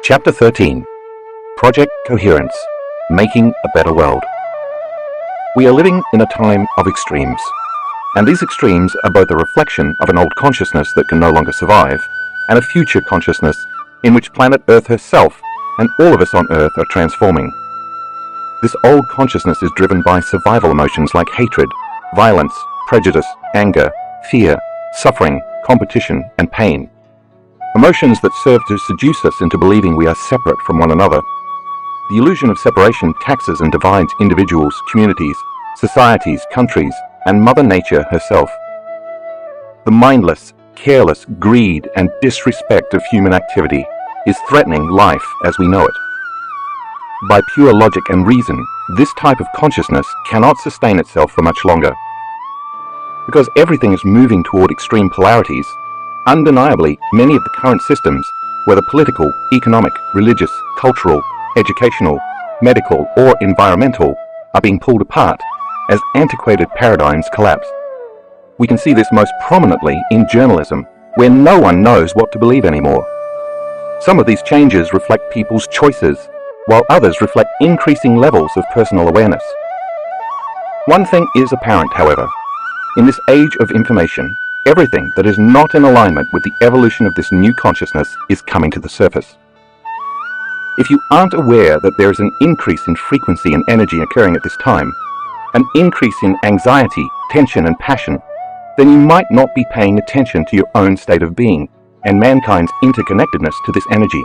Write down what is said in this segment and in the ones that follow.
Chapter 13. Project Coherence, Making a Better World. We are living in a time of extremes, and these extremes are both a reflection of an old consciousness that can no longer survive, and a future consciousness in which planet Earth herself and all of us on Earth are transforming. This old consciousness is driven by survival emotions like hatred, violence, prejudice, anger, fear, suffering, competition, and pain. Emotions that serve to seduce us into believing we are separate from one another. The illusion of separation taxes and divides individuals, communities, societies, countries, and Mother Nature herself. The mindless, careless greed and disrespect of human activity is threatening life as we know it. By pure logic and reason, this type of consciousness cannot sustain itself for much longer. Because everything is moving toward extreme polarities, undeniably many of the current systems, whether political, economic, religious, cultural, educational, medical, or environmental, are being pulled apart as antiquated paradigms collapse. We can see this most prominently in journalism, where no one knows what to believe anymore. Some of these changes reflect people's choices, while others reflect increasing levels of personal awareness. One thing is apparent, however. In this age of information, everything that is not in alignment with the evolution of this new consciousness is coming to the surface. If you aren't aware that there is an increase in frequency and energy occurring at this time, an increase in anxiety, tension, and passion, then you might not be paying attention to your own state of being and mankind's interconnectedness to this energy.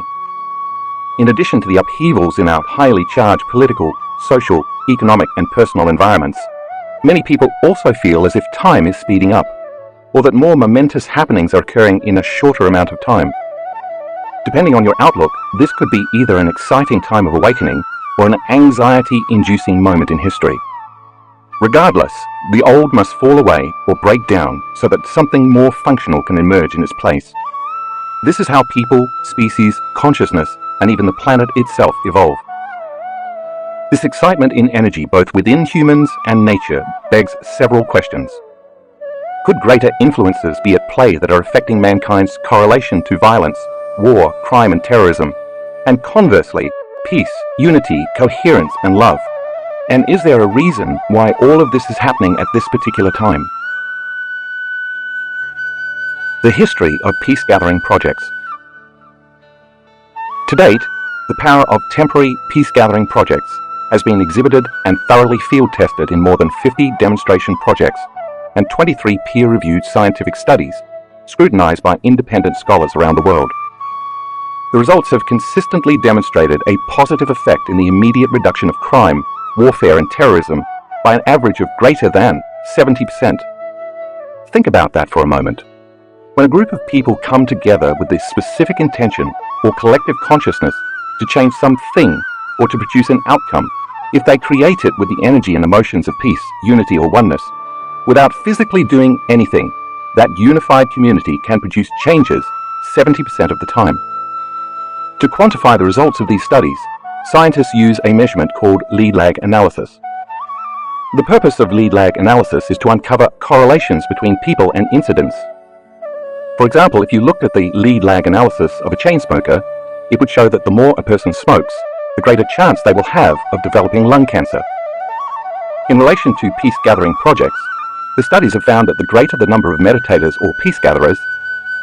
In addition to the upheavals in our highly charged political, social, economic, and personal environments, many people also feel as if time is speeding up, or that more momentous happenings are occurring in a shorter amount of time. Depending on your outlook, this could be either an exciting time of awakening or an anxiety-inducing moment in history. Regardless, the old must fall away or break down so that something more functional can emerge in its place. This is how people, species, consciousness, and even the planet itself evolve. This excitement in energy both within humans and nature begs several questions. Could greater influences be at play that are affecting mankind's correlation to violence, war, crime, and terrorism, and conversely, peace, unity, coherence, and love? And is there a reason why all of this is happening at this particular time? The history of peace-gathering projects. To date, the power of temporary peace-gathering projects has been exhibited and thoroughly field-tested in more than 50 demonstration projects and 23 peer-reviewed scientific studies, scrutinized by independent scholars around the world. The results have consistently demonstrated a positive effect in the immediate reduction of crime, warfare, and terrorism by an average of greater than 70%. Think about that for a moment. When a group of people come together with this specific intention or collective consciousness to change something or to produce an outcome, if they create it with the energy and emotions of peace, unity, or oneness, without physically doing anything, that unified community can produce changes 70% of the time. To quantify the results of these studies, scientists use a measurement called lead-lag analysis. The purpose of lead-lag analysis is to uncover correlations between people and incidents. For example, if you looked at the lead-lag analysis of a chain smoker, it would show that the more a person smokes, the greater chance they will have of developing lung cancer. In relation to peace-gathering projects, the studies have found that the greater the number of meditators or peace-gatherers,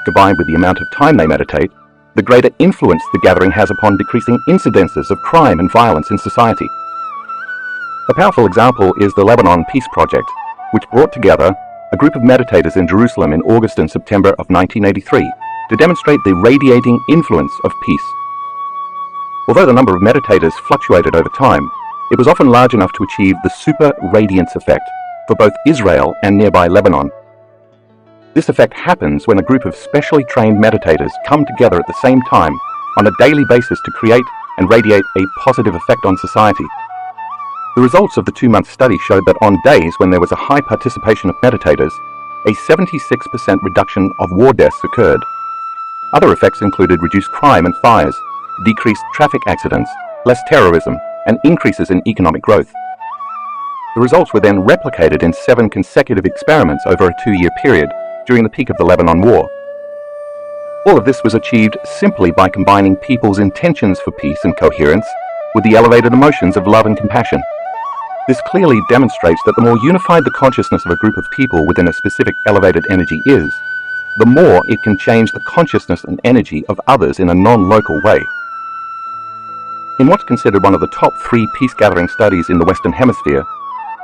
combined with the amount of time they meditate, the greater influence the gathering has upon decreasing incidences of crime and violence in society. A powerful example is the Lebanon Peace Project, which brought together a group of meditators in Jerusalem in August and September of 1983 to demonstrate the radiating influence of peace. Although the number of meditators fluctuated over time, it was often large enough to achieve the super radiance effect for both Israel and nearby Lebanon. This effect happens when a group of specially trained meditators come together at the same time on a daily basis to create and radiate a positive effect on society. The results of the 2-month study showed that on days when there was a high participation of meditators, a 76% reduction of war deaths occurred. Other effects included reduced crime and fires, decreased traffic accidents, less terrorism, and increases in economic growth. The results were then replicated in 7 consecutive experiments over a 2-year period during the peak of the Lebanon War. All of this was achieved simply by combining people's intentions for peace and coherence with the elevated emotions of love and compassion. This clearly demonstrates that the more unified the consciousness of a group of people within a specific elevated energy is, the more it can change the consciousness and energy of others in a non-local way. In what's considered one of the top 3 peace-gathering studies in the Western Hemisphere,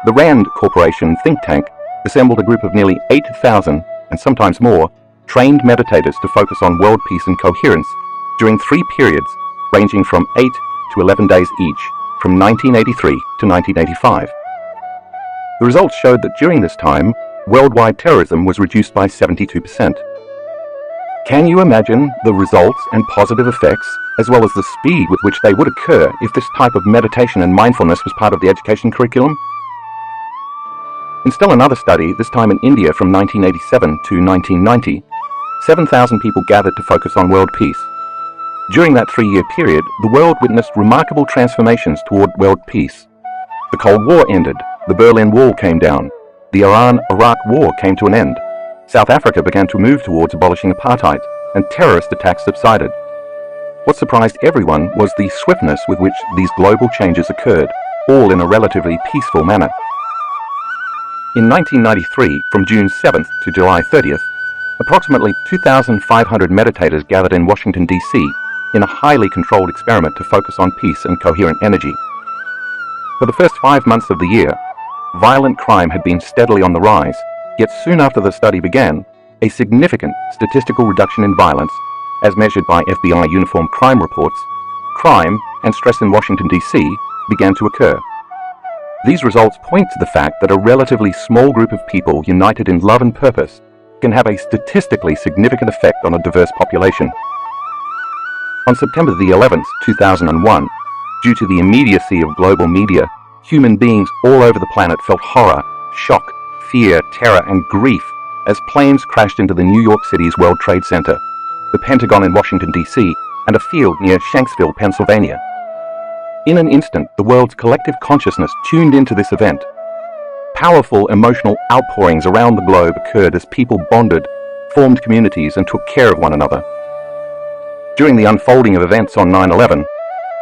the RAND Corporation think tank assembled a group of nearly 8,000, and sometimes more, trained meditators to focus on world peace and coherence during 3 periods ranging from 8 to 11 days each, from 1983 to 1985. The results showed that during this time, worldwide terrorism was reduced by 72%. Can you imagine the results and positive effects, as well as the speed with which they would occur if this type of meditation and mindfulness was part of the education curriculum? In still another study, this time in India from 1987 to 1990, 7,000 people gathered to focus on world peace. During that 3-year period, the world witnessed remarkable transformations toward world peace. The Cold War ended, the Berlin Wall came down, the Iran-Iraq War came to an end, South Africa began to move towards abolishing apartheid, and terrorist attacks subsided. What surprised everyone was the swiftness with which these global changes occurred, all in a relatively peaceful manner. In 1993, from June 7th to July 30th, approximately 2,500 meditators gathered in Washington, D.C. in a highly controlled experiment to focus on peace and coherent energy. For the first 5 months of the year, violent crime had been steadily on the rise, yet soon after the study began, a significant statistical reduction in violence, as measured by FBI uniform crime reports, crime and stress in Washington, D.C. began to occur. These results point to the fact that a relatively small group of people united in love and purpose can have a statistically significant effect on a diverse population. On September the 11th, 2001, due to the immediacy of global media, human beings all over the planet felt horror, shock, fear, terror, and grief as planes crashed into the New York City's World Trade Center, the Pentagon in Washington, D.C., and a field near Shanksville, Pennsylvania. In an instant, the world's collective consciousness tuned into this event. Powerful emotional outpourings around the globe occurred as people bonded, formed communities, and took care of one another. During the unfolding of events on 9/11,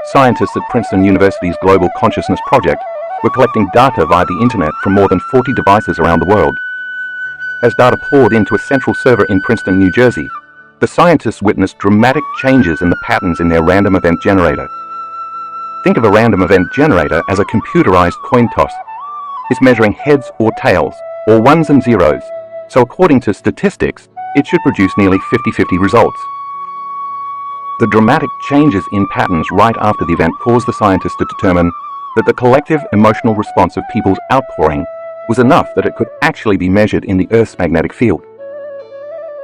scientists at Princeton University's Global Consciousness Project were collecting data via the internet from more than 40 devices around the world. As data poured into a central server in Princeton, New Jersey, the scientists witnessed dramatic changes in the patterns in their random event generator. Think of a random event generator as a computerized coin toss. It's measuring heads or tails, or ones and zeros, so according to statistics, it should produce nearly 50-50 results. The dramatic changes in patterns right after the event caused the scientists to determine that the collective emotional response of people's outpouring was enough that it could actually be measured in the Earth's magnetic field.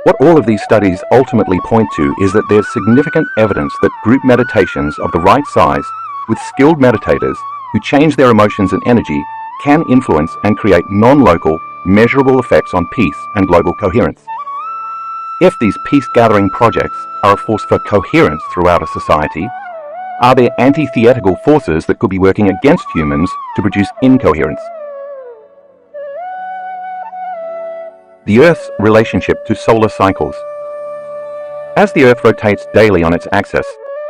What all of these studies ultimately point to is that there's significant evidence that group meditations of the right size with skilled meditators who change their emotions and energy can influence and create non-local, measurable effects on peace and global coherence. If these peace-gathering projects are a force for coherence throughout a society, are there antithetical forces that could be working against humans to produce incoherence? The Earth's relationship to solar cycles. As the Earth rotates daily on its axis,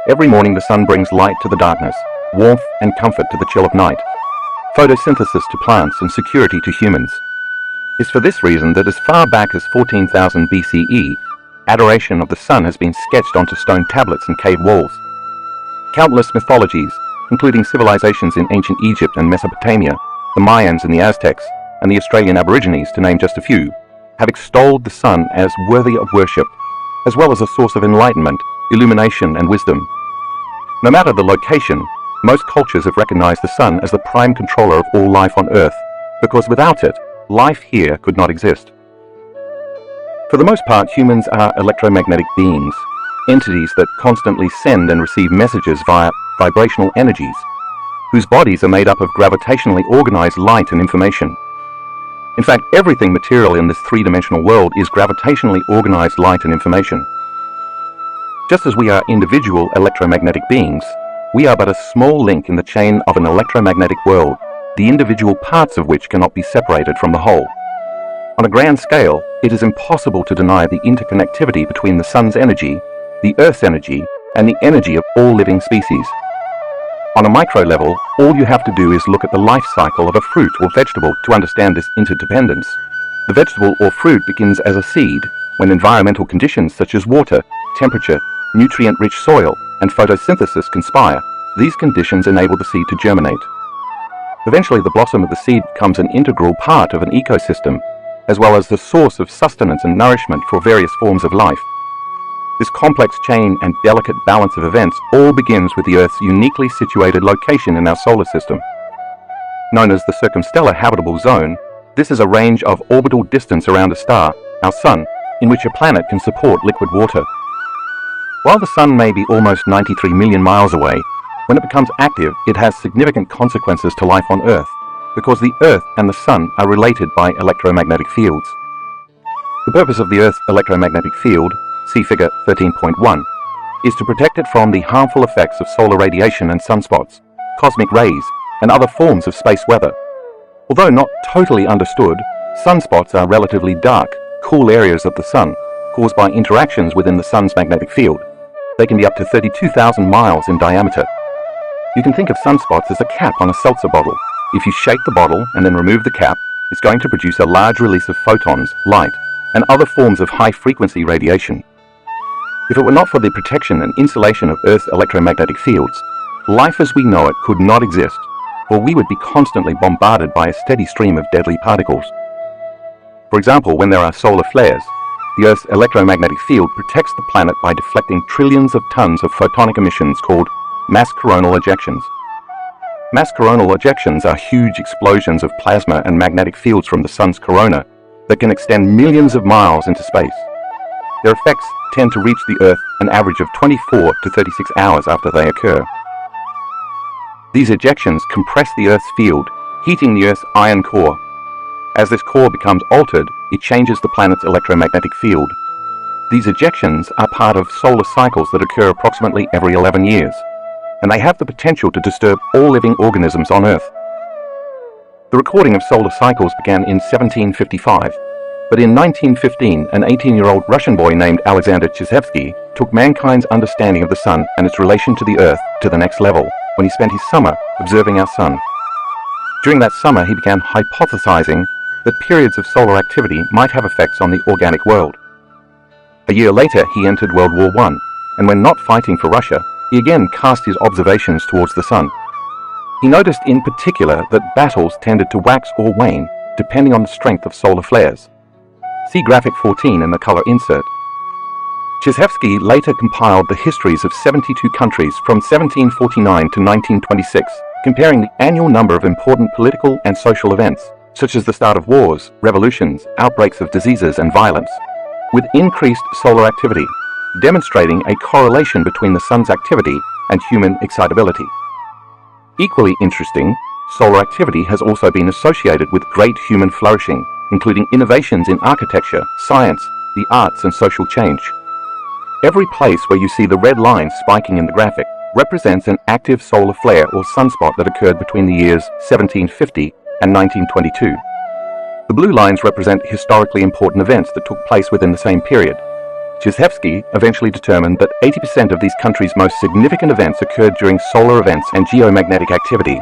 every morning the sun brings light to the darkness, warmth and comfort to the chill of night, photosynthesis to plants and security to humans. It's for this reason that as far back as 14,000 BCE, adoration of the sun has been sketched onto stone tablets and cave walls. Countless mythologies, including civilizations in ancient Egypt and Mesopotamia, the Mayans and the Aztecs, and the Australian Aborigines, to name just a few, have extolled the sun as worthy of worship, as well as a source of enlightenment, illumination, and wisdom. No matter the location, most cultures have recognized the sun as the prime controller of all life on Earth, because without it, life here could not exist. For the most part, humans are electromagnetic beings, entities that constantly send and receive messages via vibrational energies, whose bodies are made up of gravitationally organized light and information. In fact, everything material in this three-dimensional world is gravitationally organized light and information. Just as we are individual electromagnetic beings, we are but a small link in the chain of an electromagnetic world, the individual parts of which cannot be separated from the whole. On a grand scale, it is impossible to deny the interconnectivity between the sun's energy, the Earth's energy, and the energy of all living species. On a micro level, all you have to do is look at the life cycle of a fruit or vegetable to understand this interdependence. The vegetable or fruit begins as a seed when environmental conditions such as water, temperature, nutrient-rich soil, and photosynthesis conspire. These conditions enable the seed to germinate. Eventually, the blossom of the seed becomes an integral part of an ecosystem, as well as the source of sustenance and nourishment for various forms of life. This complex chain and delicate balance of events all begins with the Earth's uniquely situated location in our solar system. Known as the circumstellar habitable zone, this is a range of orbital distance around a star, our Sun, in which a planet can support liquid water. While the Sun may be almost 93 million miles away, when it becomes active, it has significant consequences to life on Earth, because the Earth and the Sun are related by electromagnetic fields. The purpose of the Earth's electromagnetic field, see figure 13.1, is to protect it from the harmful effects of solar radiation and sunspots, cosmic rays, and other forms of space weather. Although not totally understood, sunspots are relatively dark, cool areas of the Sun, caused by interactions within the Sun's magnetic field. They can be up to 32,000 miles in diameter. You can think of sunspots as a cap on a seltzer bottle. If you shake the bottle and then remove the cap, it's going to produce a large release of photons, light, and other forms of high-frequency radiation. If it were not for the protection and insulation of Earth's electromagnetic fields, life as we know it could not exist, for we would be constantly bombarded by a steady stream of deadly particles. For example, when there are solar flares, the Earth's electromagnetic field protects the planet by deflecting trillions of tons of photonic emissions called mass coronal ejections. Mass coronal ejections are huge explosions of plasma and magnetic fields from the Sun's corona that can extend millions of miles into space. Their effects tend to reach the Earth an average of 24 to 36 hours after they occur. These ejections compress the Earth's field, heating the Earth's iron core. As this core becomes altered, it changes the planet's electromagnetic field. These ejections are part of solar cycles that occur approximately every 11 years, and they have the potential to disturb all living organisms on Earth. The recording of solar cycles began in 1755, but in 1915, an 18-year-old Russian boy named Alexander Chizhevsky took mankind's understanding of the Sun and its relation to the Earth to the next level when he spent his summer observing our Sun. During that summer, he began hypothesizing that periods of solar activity might have effects on the organic world. A year later, he entered World War I, and when not fighting for Russia, he again cast his observations towards the Sun. He noticed in particular that battles tended to wax or wane depending on the strength of solar flares. See graphic 14 in the color insert. Chizhevsky later compiled the histories of 72 countries from 1749 to 1926, comparing the annual number of important political and social events, such as the start of wars, revolutions, outbreaks of diseases and violence, with increased solar activity, demonstrating a correlation between the Sun's activity and human excitability. Equally interesting, solar activity has also been associated with great human flourishing, including innovations in architecture, science, the arts, and social change. Every place where you see the red line spiking in the graphic represents an active solar flare or sunspot that occurred between the years 1750 and 1922. The blue lines represent historically important events that took place within the same period. Chizhevsky eventually determined that 80% of these countries' most significant events occurred during solar events and geomagnetic activity.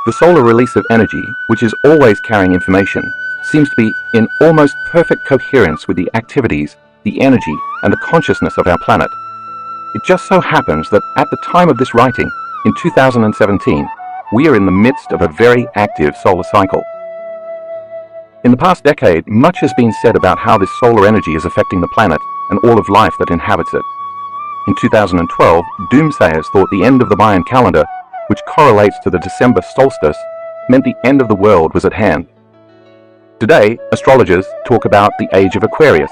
The solar release of energy, which is always carrying information, seems to be in almost perfect coherence with the activities, the energy, and the consciousness of our planet. It just so happens that at the time of this writing, in 2017, we are in the midst of a very active solar cycle. In the past decade, much has been said about how this solar energy is affecting the planet and all of life that inhabits it. In 2012, doomsayers thought the end of the Mayan calendar, which correlates to the December solstice, meant the end of the world was at hand. Today, astrologers talk about the age of Aquarius.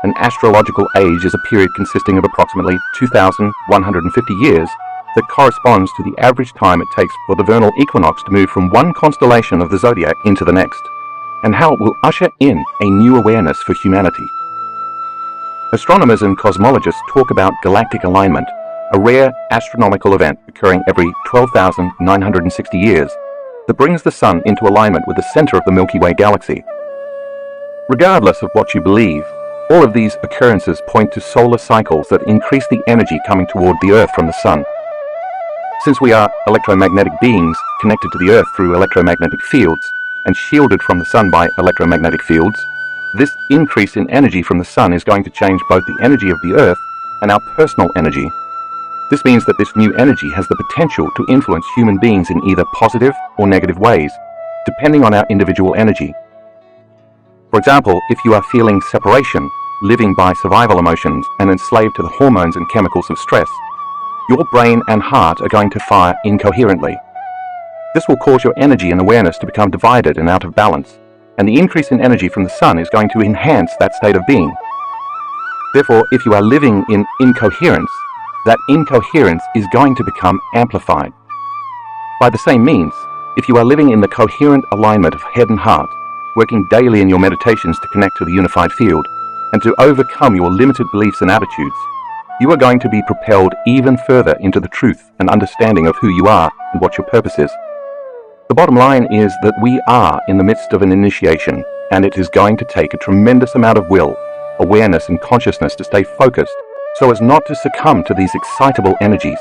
An astrological age is a period consisting of approximately 2,150 years that corresponds to the average time it takes for the vernal equinox to move from one constellation of the zodiac into the next, and how it will usher in a new awareness for humanity. Astronomers and cosmologists talk about galactic alignment, a rare astronomical event occurring every 12,960 years that brings the Sun into alignment with the center of the Milky Way galaxy. Regardless of what you believe, all of these occurrences point to solar cycles that increase the energy coming toward the Earth from the Sun. Since we are electromagnetic beings connected to the Earth through electromagnetic fields and shielded from the Sun by electromagnetic fields, this increase in energy from the Sun is going to change both the energy of the Earth and our personal energy. This means that this new energy has the potential to influence human beings in either positive or negative ways, depending on our individual energy. For example, if you are feeling separation, living by survival emotions, and enslaved to the hormones and chemicals of stress, your brain and heart are going to fire incoherently. This will cause your energy and awareness to become divided and out of balance, and the increase in energy from the Sun is going to enhance that state of being. Therefore, if you are living in incoherence, that incoherence is going to become amplified. By the same means, if you are living in the coherent alignment of head and heart, working daily in your meditations to connect to the unified field, and to overcome your limited beliefs and attitudes, you are going to be propelled even further into the truth and understanding of who you are and what your purpose is. The bottom line is that we are in the midst of an initiation, and it is going to take a tremendous amount of will, awareness, and consciousness to stay focused so as not to succumb to these excitable energies.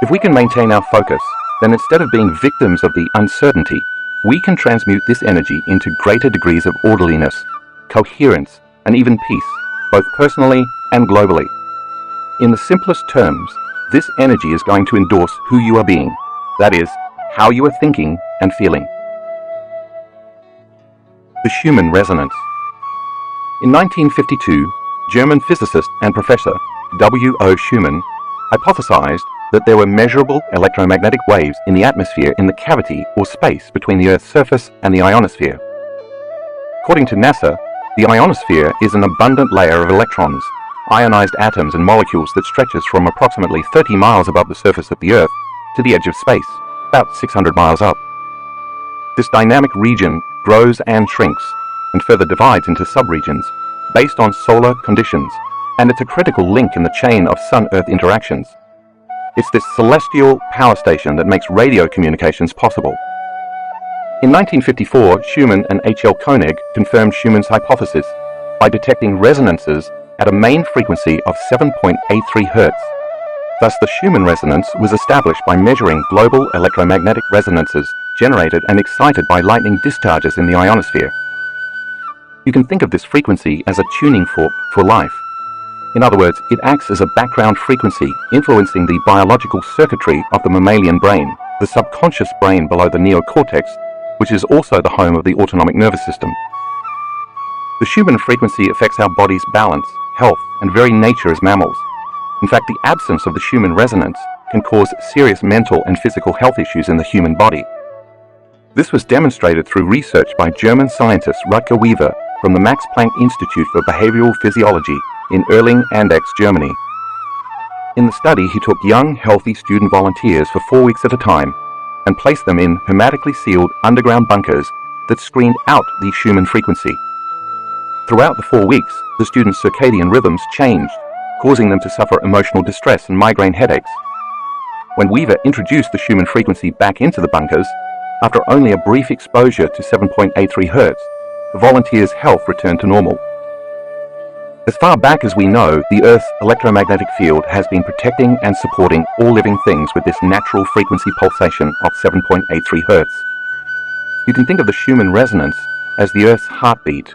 If we can maintain our focus, then instead of being victims of the uncertainty, we can transmute this energy into greater degrees of orderliness, coherence, and even peace, both personally and globally. In the simplest terms, this energy is going to endorse who you are being, that is, how you are thinking and feeling. The Schumann resonance. In 1952, German physicist and professor W.O. Schumann hypothesized that there were measurable electromagnetic waves in the atmosphere in the cavity or space between the Earth's surface and the ionosphere. According to NASA, the ionosphere is an abundant layer of electrons, ionized atoms and molecules that stretches from approximately 30 miles above the surface of the Earth to the edge of space, about 600 miles up. This dynamic region grows and shrinks, and further divides into subregions, based on solar conditions, and it's a critical link in the chain of Sun-Earth interactions. It's this celestial power station that makes radio communications possible. In 1954, Schumann and H.L. Koenig confirmed Schumann's hypothesis by detecting resonances at a main frequency of 7.83 Hz. Thus, the Schumann resonance was established by measuring global electromagnetic resonances generated and excited by lightning discharges in the ionosphere. You can think of this frequency as a tuning fork for life. In other words, it acts as a background frequency, influencing the biological circuitry of the mammalian brain, the subconscious brain below the neocortex, which is also the home of the autonomic nervous system. The Schumann frequency affects our body's balance, health, and very nature as mammals. In fact, the absence of the Schumann resonance can cause serious mental and physical health issues in the human body. This was demonstrated through research by German scientist Rutger Weaver from the Max Planck Institute for Behavioral Physiology in Erlangen-Andechs, Germany. In the study, he took young, healthy student volunteers for 4 weeks at a time and placed them in hermetically sealed underground bunkers that screened out the Schumann frequency. Throughout the 4 weeks, the students' circadian rhythms changed, causing them to suffer emotional distress and migraine headaches. When Weaver introduced the Schumann frequency back into the bunkers, after only a brief exposure to 7.83 Hz, the volunteers' health returned to normal. As far back as we know, the Earth's electromagnetic field has been protecting and supporting all living things with this natural frequency pulsation of 7.83 Hz. You can think of the Schumann resonance as the Earth's heartbeat.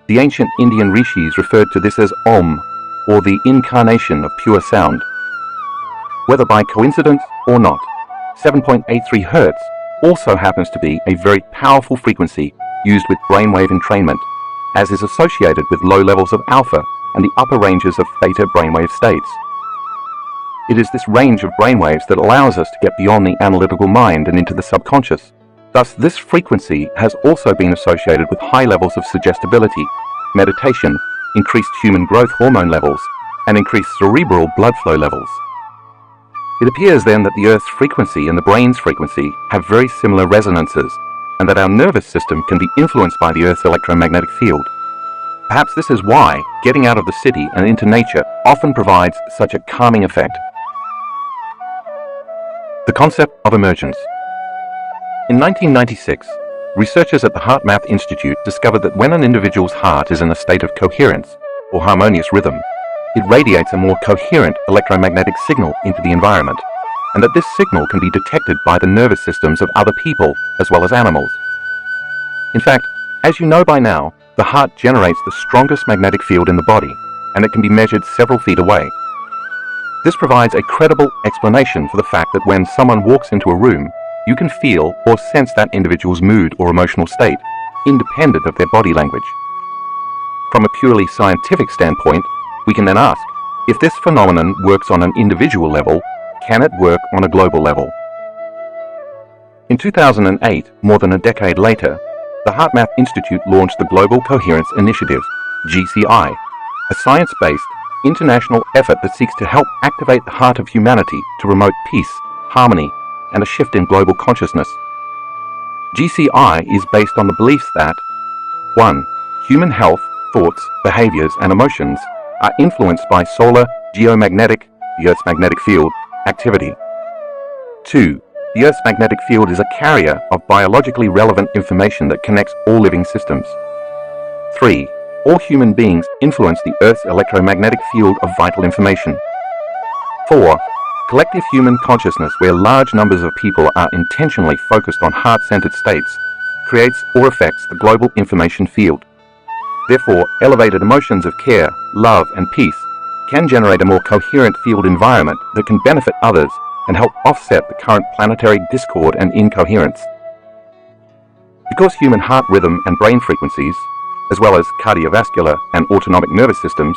The ancient Indian rishis referred to this as Om, or the incarnation of pure sound. Whether by coincidence or not, 7.83 Hz also happens to be a very powerful frequency used with brainwave entrainment, as is associated with low levels of alpha and the upper ranges of theta brainwave states. It is this range of brainwaves that allows us to get beyond the analytical mind and into the subconscious. Thus, this frequency has also been associated with high levels of suggestibility, meditation, increased human growth hormone levels, and increased cerebral blood flow levels. It appears then that the Earth's frequency and the brain's frequency have very similar resonances, and that our nervous system can be influenced by the Earth's electromagnetic field. Perhaps this is why getting out of the city and into nature often provides such a calming effect. The concept of emergence. In 1996, researchers at the HeartMath Institute discovered that when an individual's heart is in a state of coherence, or harmonious rhythm, it radiates a more coherent electromagnetic signal into the environment, and that this signal can be detected by the nervous systems of other people as well as animals. In fact, as you know by now, the heart generates the strongest magnetic field in the body, and it can be measured several feet away. This provides a credible explanation for the fact that when someone walks into a room, you can feel or sense that individual's mood or emotional state, independent of their body language. From a purely scientific standpoint, we can then ask, if this phenomenon works on an individual level, can it work on a global level? In 2008, more than a decade later, the HeartMath Institute launched the Global Coherence Initiative, GCI, a science-based, international effort that seeks to help activate the heart of humanity to promote peace, harmony, and a shift in global consciousness. GCI is based on the beliefs that 1. Human health, thoughts, behaviors, and emotions are influenced by solar, geomagnetic, the Earth's magnetic field, activity. 2. The Earth's magnetic field is a carrier of biologically relevant information that connects all living systems. 3. All human beings influence the Earth's electromagnetic field of vital information. 4. Collective human consciousness, where large numbers of people are intentionally focused on heart-centered states, creates or affects the global information field. Therefore, elevated emotions of care, love, and peace can generate a more coherent field environment that can benefit others and help offset the current planetary discord and incoherence. Because human heart rhythm and brain frequencies, as well as cardiovascular and autonomic nervous systems,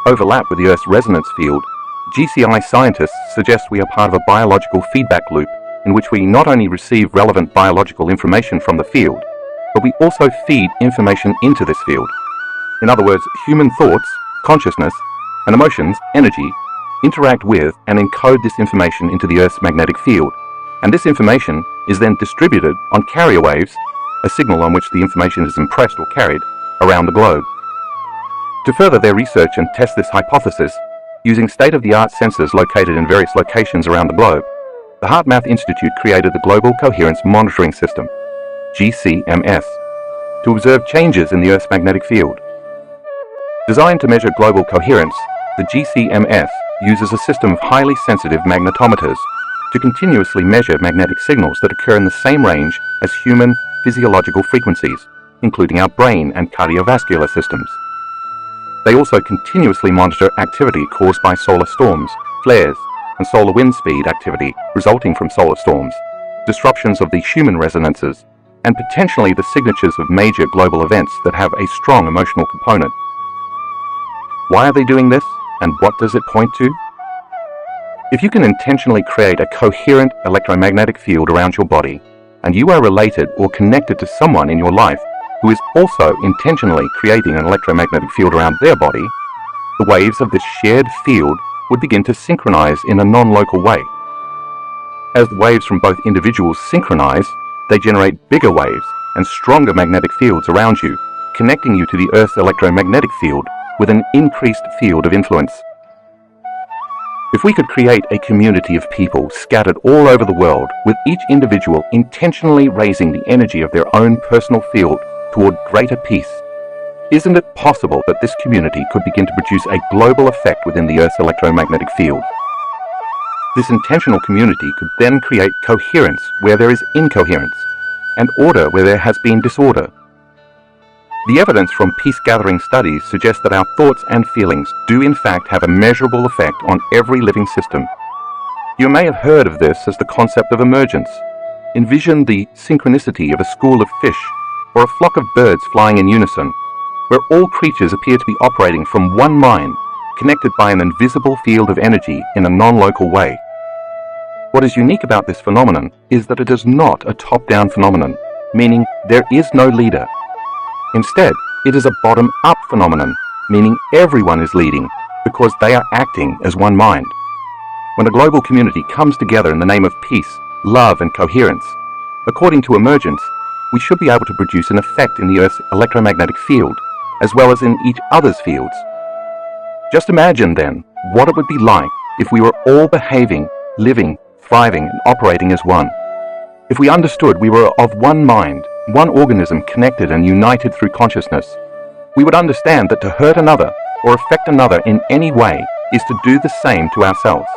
overlap with the Earth's resonance field, GCI scientists suggest we are part of a biological feedback loop in which we not only receive relevant biological information from the field, but we also feed information into this field. In other words, human thoughts, consciousness, and emotions, energy, interact with and encode this information into the Earth's magnetic field, and this information is then distributed on carrier waves, a signal on which the information is impressed or carried, around the globe. To further their research and test this hypothesis, using state-of-the-art sensors located in various locations around the globe, the HeartMath Institute created the Global Coherence Monitoring System, GCMS, to observe changes in the Earth's magnetic field. Designed to measure global coherence, the GCMS uses a system of highly sensitive magnetometers to continuously measure magnetic signals that occur in the same range as human physiological frequencies, including our brain and cardiovascular systems. They also continuously monitor activity caused by solar storms, flares, and solar wind speed activity resulting from solar storms, disruptions of the human resonances, and potentially the signatures of major global events that have a strong emotional component. Why are they doing this, and what does it point to? If you can intentionally create a coherent electromagnetic field around your body, and you are related or connected to someone in your life who is also intentionally creating an electromagnetic field around their body, the waves of this shared field would begin to synchronize in a non-local way. As the waves from both individuals synchronize, they generate bigger waves and stronger magnetic fields around you, connecting you to the Earth's electromagnetic field with an increased field of influence. If we could create a community of people scattered all over the world, with each individual intentionally raising the energy of their own personal field toward greater peace, isn't it possible that this community could begin to produce a global effect within the Earth's electromagnetic field? This intentional community could then create coherence where there is incoherence, and order where there has been disorder. The evidence from peace-gathering studies suggests that our thoughts and feelings do in fact have a measurable effect on every living system. You may have heard of this as the concept of emergence. Envision the synchronicity of a school of fish or a flock of birds flying in unison, where all creatures appear to be operating from one mind, connected by an invisible field of energy in a non-local way. What is unique about this phenomenon is that it is not a top-down phenomenon, meaning there is no leader. Instead, it is a bottom-up phenomenon, meaning everyone is leading because they are acting as one mind. When a global community comes together in the name of peace, love, and coherence, according to emergence, we should be able to produce an effect in the Earth's electromagnetic field, as well as in each other's fields. Just imagine, then, what it would be like if we were all behaving, living, thriving, and operating as one. If we understood we were of one mind, one organism connected and united through consciousness, we would understand that to hurt another or affect another in any way is to do the same to ourselves.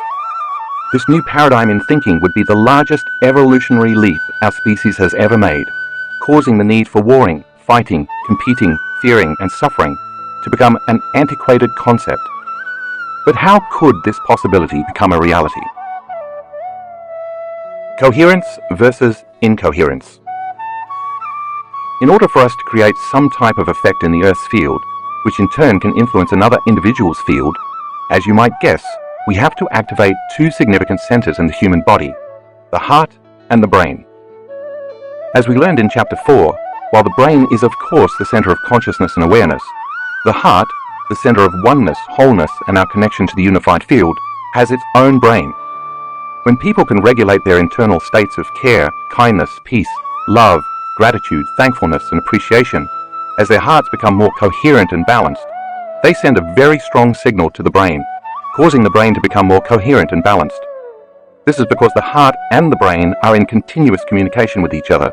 This new paradigm in thinking would be the largest evolutionary leap our species has ever made, causing the need for warring, fighting, competing, fearing, and suffering to become an antiquated concept. But how could this possibility become a reality? Coherence versus incoherence. In order for us to create some type of effect in the Earth's field, which in turn can influence another individual's field, as you might guess, we have to activate two significant centers in the human body, the heart and the brain. As we learned in Chapter 4, while the brain is of course the center of consciousness and awareness, the heart, the center of oneness, wholeness, and our connection to the unified field, has its own brain. When people can regulate their internal states of care, kindness, peace, love, gratitude, thankfulness, and appreciation, as their hearts become more coherent and balanced, they send a very strong signal to the brain, causing the brain to become more coherent and balanced. This is because the heart and the brain are in continuous communication with each other.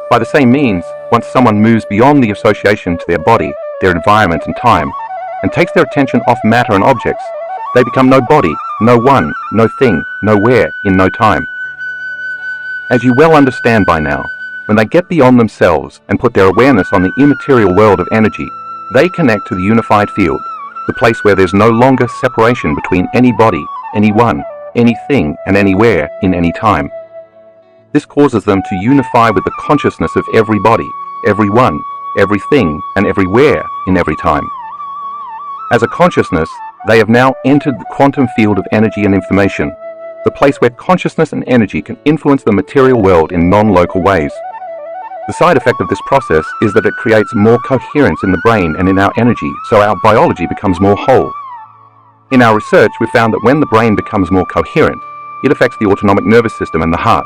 By the same means, once someone moves beyond the association to their body, their environment and time, and takes their attention off matter and objects, they become no body, no one, no thing, nowhere, in no time. As you well understand by now, when they get beyond themselves and put their awareness on the immaterial world of energy, they connect to the unified field, the place where there's no longer separation between any body, anyone, anything, and anywhere in any time. This causes them to unify with the consciousness of every body, everyone, everything, and everywhere in every time. As a consciousness, they have now entered the quantum field of energy and information, the place where consciousness and energy can influence the material world in non-local ways. The side effect of this process is that it creates more coherence in the brain and in our energy, so our biology becomes more whole. In our research, we found that when the brain becomes more coherent, it affects the autonomic nervous system and the heart.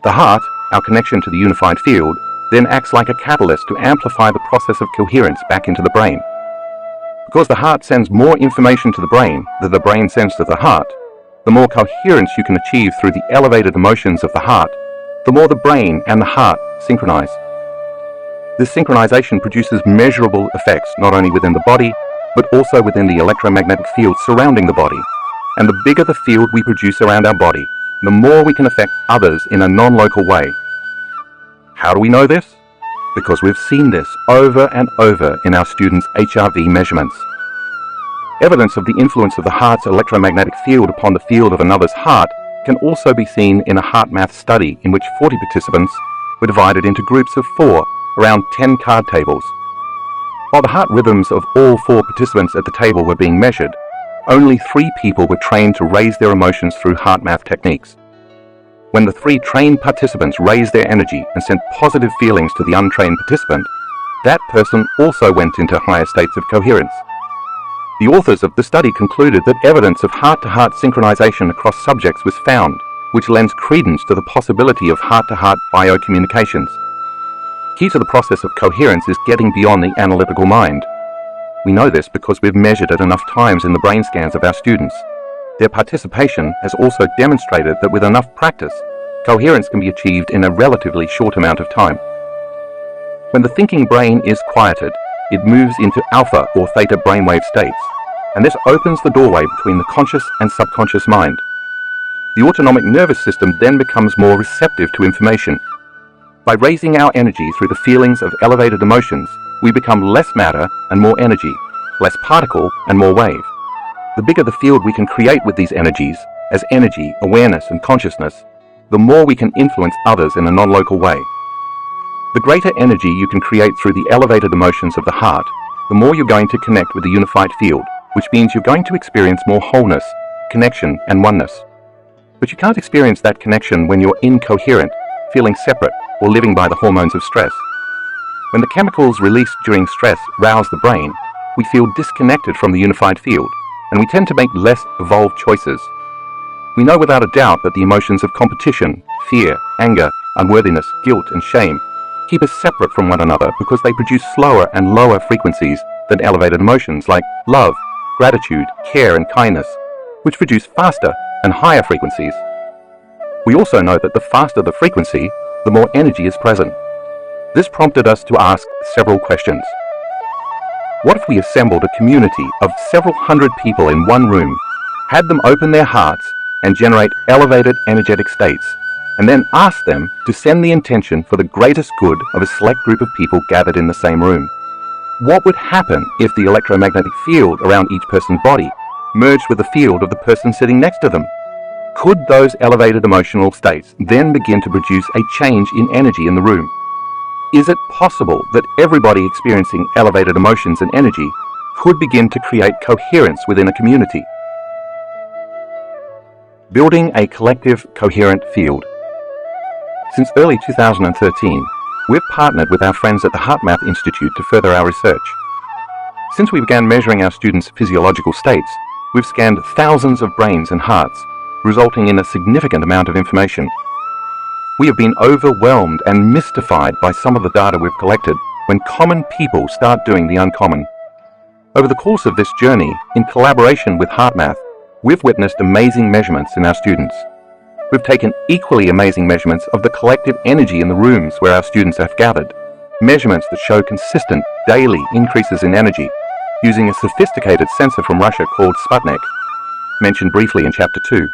The heart, our connection to the unified field, then acts like a catalyst to amplify the process of coherence back into the brain. Because the heart sends more information to the brain than the brain sends to the heart, the more coherence you can achieve through the elevated emotions of the heart, the more the brain and the heart synchronize. This synchronization produces measurable effects not only within the body, but also within the electromagnetic field surrounding the body. And the bigger the field we produce around our body, the more we can affect others in a non-local way. How do we know this? Because we've seen this over and over in our students' HRV measurements. Evidence of the influence of the heart's electromagnetic field upon the field of another's heart can also be seen in a heart math study in which 40 participants were divided into groups of 4 around 10 card tables. While the heart rhythms of all 4 participants at the table were being measured, only 3 people were trained to raise their emotions through heart math techniques. When the 3 trained participants raised their energy and sent positive feelings to the untrained participant, that person also went into higher states of coherence. The authors of the study concluded that evidence of heart-to-heart synchronization across subjects was found, which lends credence to the possibility of heart-to-heart biocommunications. Key to the process of coherence is getting beyond the analytical mind. We know this because we've measured it enough times in the brain scans of our students. Their participation has also demonstrated that with enough practice, coherence can be achieved in a relatively short amount of time. When the thinking brain is quieted, it moves into alpha or theta brainwave states, and this opens the doorway between the conscious and subconscious mind. The autonomic nervous system then becomes more receptive to information. By raising our energy through the feelings of elevated emotions, we become less matter and more energy, less particle and more wave. The bigger the field we can create with these energies, as energy, awareness, and consciousness, the more we can influence others in a non-local way. The greater energy you can create through the elevated emotions of the heart, the more you're going to connect with the unified field, which means you're going to experience more wholeness, connection, and oneness. But you can't experience that connection when you're incoherent, feeling separate, or living by the hormones of stress. When the chemicals released during stress rouse the brain, we feel disconnected from the unified field, and we tend to make less evolved choices. We know without a doubt that the emotions of competition, fear, anger, unworthiness, guilt, and shame keep us separate from one another because they produce slower and lower frequencies than elevated emotions like love, gratitude, care, and kindness, which produce faster and higher frequencies. We also know that the faster the frequency, the more energy is present, This prompted us to ask several questions. What if we assembled a community of several hundred people in one room, had them open their hearts and generate elevated energetic states, and then asked them to send the intention for the greatest good of a select group of people gathered in the same room? What would happen if the electromagnetic field around each person's body merged with the field of the person sitting next to them? Could those elevated emotional states then begin to produce a change in energy in the room? Is it possible that everybody experiencing elevated emotions and energy could begin to create coherence within a community? Building a collective coherent field. Since early 2013, we've partnered with our friends at the HeartMath Institute to further our research. Since we began measuring our students' physiological states, we've scanned thousands of brains and hearts, resulting in a significant amount of information. We have been overwhelmed and mystified by some of the data we've collected when common people start doing the uncommon. Over the course of this journey, in collaboration with HeartMath, we've witnessed amazing measurements in our students. We've taken equally amazing measurements of the collective energy in the rooms where our students have gathered, measurements that show consistent daily increases in energy using a sophisticated sensor from Russia called Sputnik, mentioned briefly in Chapter 2.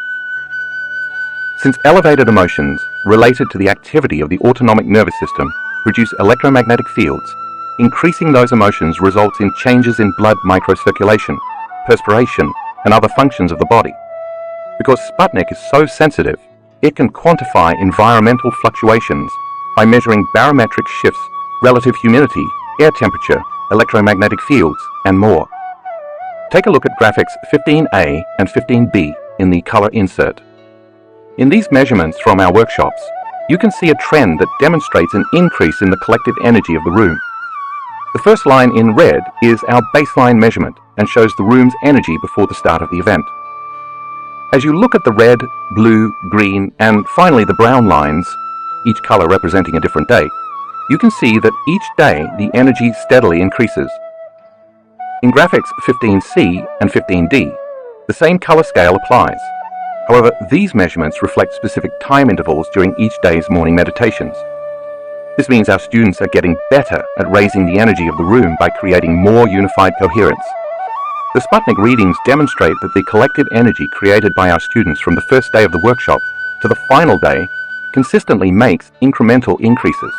Since elevated emotions related to the activity of the autonomic nervous system produce electromagnetic fields, increasing those emotions results in changes in blood microcirculation, perspiration, and other functions of the body. Because Sputnik is so sensitive, it can quantify environmental fluctuations by measuring barometric shifts, relative humidity, air temperature, electromagnetic fields, and more. Take a look at graphics 15A and 15B in the color insert. In these measurements from our workshops, you can see a trend that demonstrates an increase in the collective energy of the room. The first line in red is our baseline measurement and shows the room's energy before the start of the event. As you look at the red, blue, green, and finally the brown lines, each color representing a different day, you can see that each day the energy steadily increases. In graphics 15C and 15D, the same color scale applies. However, these measurements reflect specific time intervals during each day's morning meditations. This means our students are getting better at raising the energy of the room by creating more unified coherence. The Sputnik readings demonstrate that the collective energy created by our students from the first day of the workshop to the final day consistently makes incremental increases.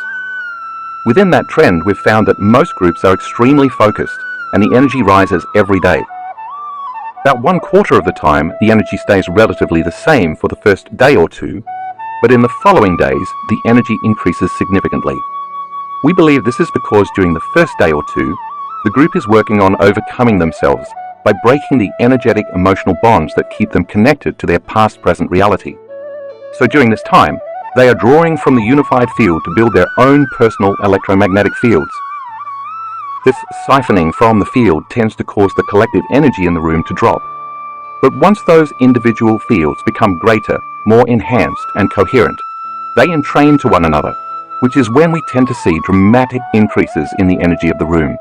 Within that trend, we've found that most groups are extremely focused and the energy rises every day. About 1/4 of the time, the energy stays relatively the same for the first day or two, but in the following days, the energy increases significantly. We believe this is because during the first day or two, the group is working on overcoming themselves by breaking the energetic emotional bonds that keep them connected to their past-present reality. So during this time, they are drawing from the unified field to build their own personal electromagnetic fields. This siphoning from the field tends to cause the collective energy in the room to drop. But once those individual fields become greater, more enhanced and coherent, they entrain to one another, which is when we tend to see dramatic increases in the energy of the room.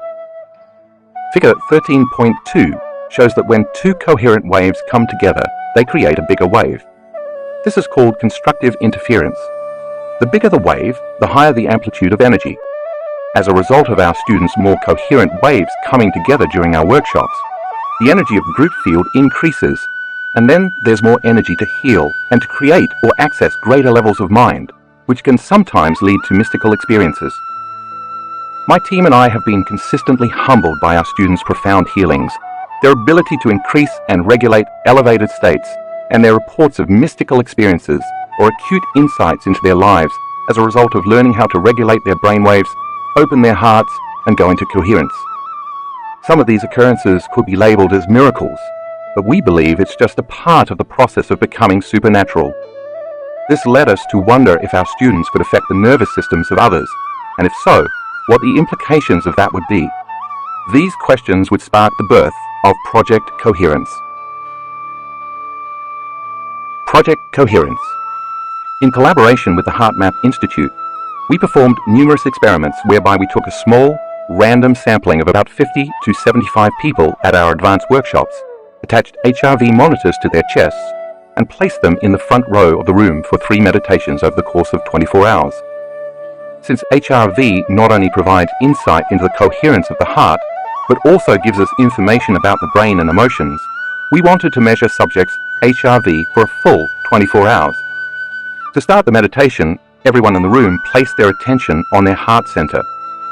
Figure 13.2 shows that when two coherent waves come together, they create a bigger wave. This is called constructive interference. The bigger the wave, the higher the amplitude of energy. As a result of our students' more coherent waves coming together during our workshops, the energy of the group field increases, and then there's more energy to heal and to create or access greater levels of mind, which can sometimes lead to mystical experiences. My team and I have been consistently humbled by our students' profound healings, their ability to increase and regulate elevated states, and their reports of mystical experiences or acute insights into their lives as a result of learning how to regulate their brainwaves, open their hearts, and go into coherence. Some of these occurrences could be labeled as miracles, but we believe it's just a part of the process of becoming supernatural. This led us to wonder if our students could affect the nervous systems of others, and if so, what the implications of that would be. These questions would spark the birth of Project Coherence. Project Coherence. In collaboration with the HeartMath Institute, we performed numerous experiments whereby we took a small, random sampling of about 50 to 75 people at our advanced workshops, attached HRV monitors to their chests, and placed them in the front row of the room for 3 meditations over the course of 24 hours. Since HRV not only provides insight into the coherence of the heart, but also gives us information about the brain and emotions, we wanted to measure subjects' HRV for a full 24 hours. To start the meditation, everyone in the room placed their attention on their heart center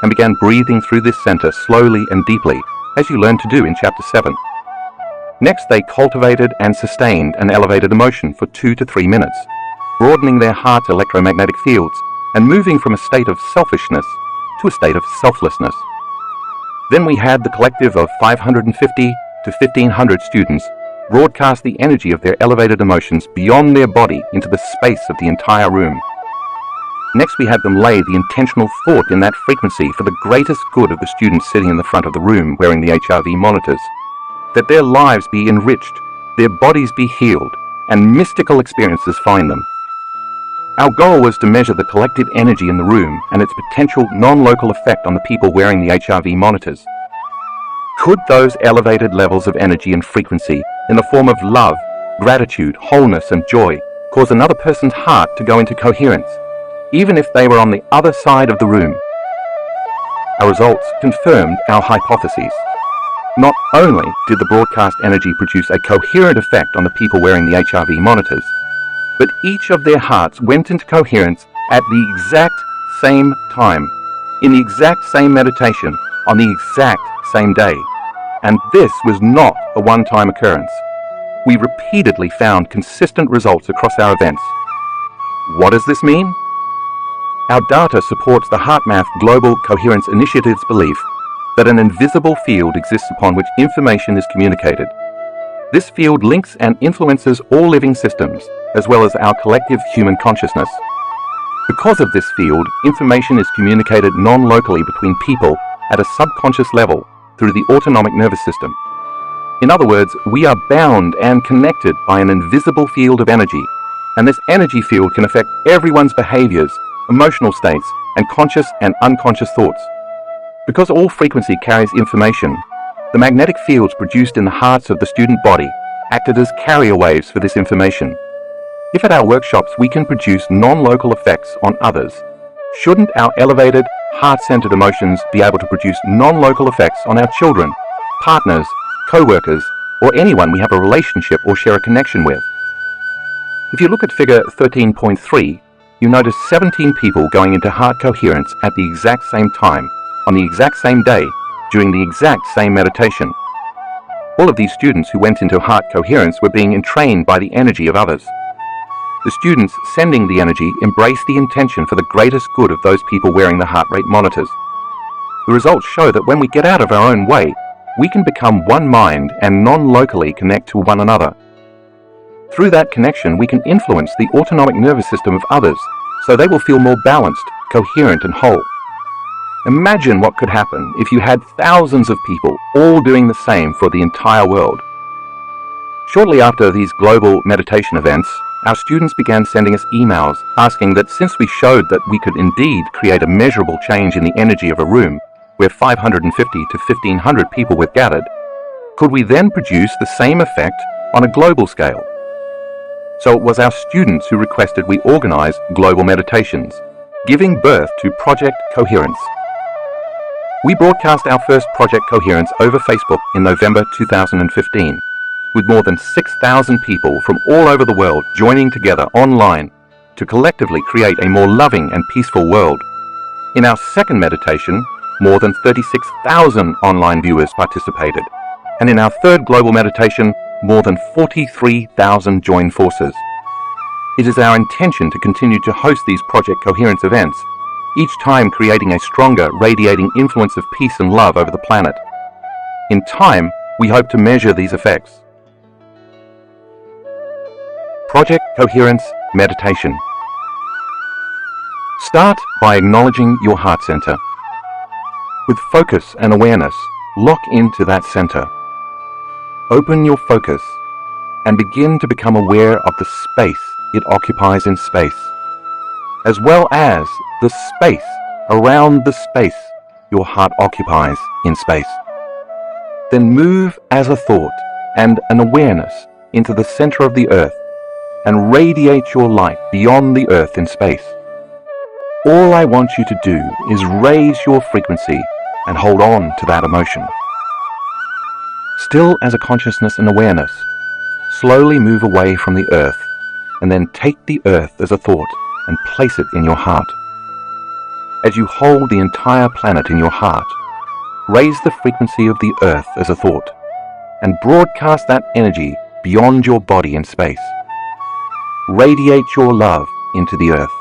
and began breathing through this center slowly and deeply, as you learned to do in Chapter 7. Next, they cultivated and sustained an elevated emotion for 2 to 3 minutes, broadening their heart's electromagnetic fields and moving from a state of selfishness to a state of selflessness. Then we had the collective of 550 to 1,500 students broadcast the energy of their elevated emotions beyond their body into the space of the entire room. Next, we had them lay the intentional thought in that frequency for the greatest good of the students sitting in the front of the room wearing the HRV monitors, that their lives be enriched, their bodies be healed, and mystical experiences find them. Our goal was to measure the collective energy in the room and its potential non-local effect on the people wearing the HRV monitors. Could those elevated levels of energy and frequency in the form of love, gratitude, wholeness, and joy cause another person's heart to go into coherence, even if they were on the other side of the room? Our results confirmed our hypotheses. Not only did the broadcast energy produce a coherent effect on the people wearing the HRV monitors, but each of their hearts went into coherence at the exact same time, in the exact same meditation, on the exact same day. And this was not a one-time occurrence. We repeatedly found consistent results across our events. What does this mean? Our data supports the HeartMath Global Coherence Initiative's belief that an invisible field exists upon which information is communicated. This field links and influences all living systems, as well as our collective human consciousness. Because of this field, information is communicated non-locally between people at a subconscious level through the autonomic nervous system. In other words, we are bound and connected by an invisible field of energy, and this energy field can affect everyone's behaviors, emotional states, and conscious and unconscious thoughts. Because all frequency carries information, the magnetic fields produced in the hearts of the student body acted as carrier waves for this information. If at our workshops we can produce non-local effects on others, shouldn't our elevated, heart-centered emotions be able to produce non-local effects on our children, partners, co-workers, or anyone we have a relationship or share a connection with? If you look at figure 13.3, you notice 17 people going into heart coherence at the exact same time, on the exact same day, during the exact same meditation. All of these students who went into heart coherence were being entrained by the energy of others. The students sending the energy embraced the intention for the greatest good of those people wearing the heart rate monitors. The results show that when we get out of our own way, we can become one mind and non-locally connect to one another. Through that connection, we can influence the autonomic nervous system of others so they will feel more balanced, coherent, and whole. Imagine what could happen if you had thousands of people all doing the same for the entire world. Shortly after these global meditation events, our students began sending us emails asking that since we showed that we could indeed create a measurable change in the energy of a room where 550 to 1,500 people were gathered, could we then produce the same effect on a global scale? So it was our students who requested we organize global meditations, giving birth to Project Coherence. We broadcast our first Project Coherence over Facebook in November 2015, with more than 6,000 people from all over the world joining together online to collectively create a more loving and peaceful world. In our second meditation, more than 36,000 online viewers participated, and in our third global meditation, more than 43,000 joined forces. It is our intention to continue to host these Project Coherence events, each time creating a stronger, radiating influence of peace and love over the planet. In time, we hope to measure these effects. Project Coherence Meditation. Start by acknowledging your heart center. With focus and awareness, lock into that center. Open your focus and begin to become aware of the space it occupies in space, as well as the space around the space your heart occupies in space. Then move as a thought and an awareness into the center of the earth and radiate your light beyond the earth in space. All I want you to do is raise your frequency and hold on to that emotion. Still as a consciousness and awareness, slowly move away from the earth and then take the earth as a thought and place it in your heart. As you hold the entire planet in your heart, raise the frequency of the earth as a thought and broadcast that energy beyond your body and space. Radiate your love into the earth.